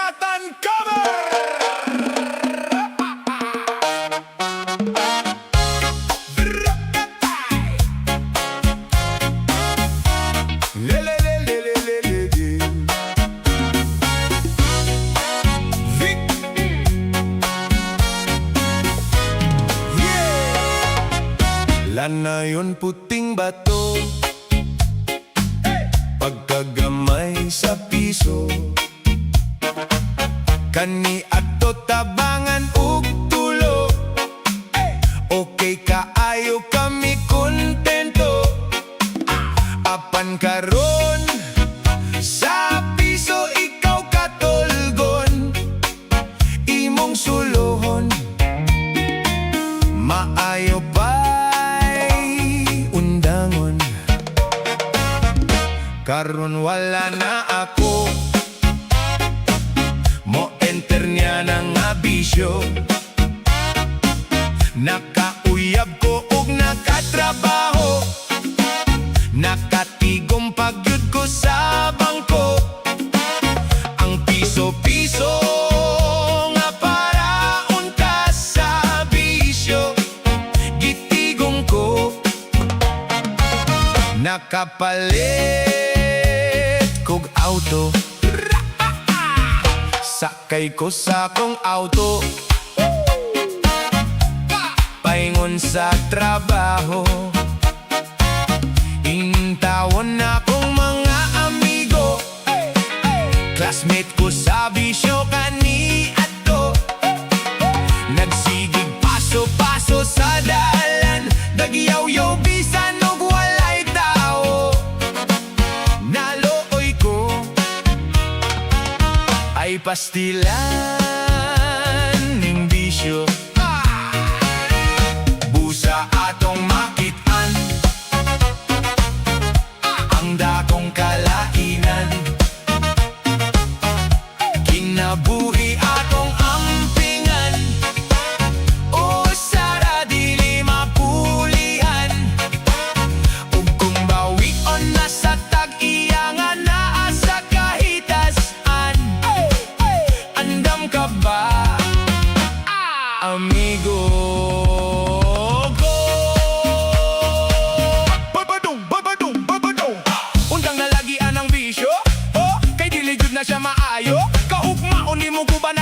Satan cover! Lana yun puting bato, pagkagamay sa piso. Kani ato tabangan ug tulo, okay kaayo kami kontento. Apan karon sa piso ikaw katulgon, imong sulohon maayo pa'y undangon. Karon wala na ako, mo enter niya ng abisyo. Nakauyab ko ug nakatrabaho, nakatigom pagyud ko sa bangko. Ang piso-piso nga para unta sa bisyo, gitigom ko. Nakapalit kog auto, sakay ko sa kong auto, paingon sa trabaho. Intawon na kong mga amigo, classmate ko sa bisyo kani ato. Nagsigig paso-paso sa dalan, nagyaw-yaw bisan og walay tao. Nalooy ko ay pastilan ning bisyo, busa atong makitaan ang dakong kalainan. Kinabuhi atong ampingan, o sara dili mapulihan. Ug kung bawion na sa tag-iya nga naa sa kahitasan, andam ka ba, amigo ko? Babadong, babadong, babadong, undang nalagian ang bisyo, oh, kay dili jud na siya maayo. Kaugmaon nimo guban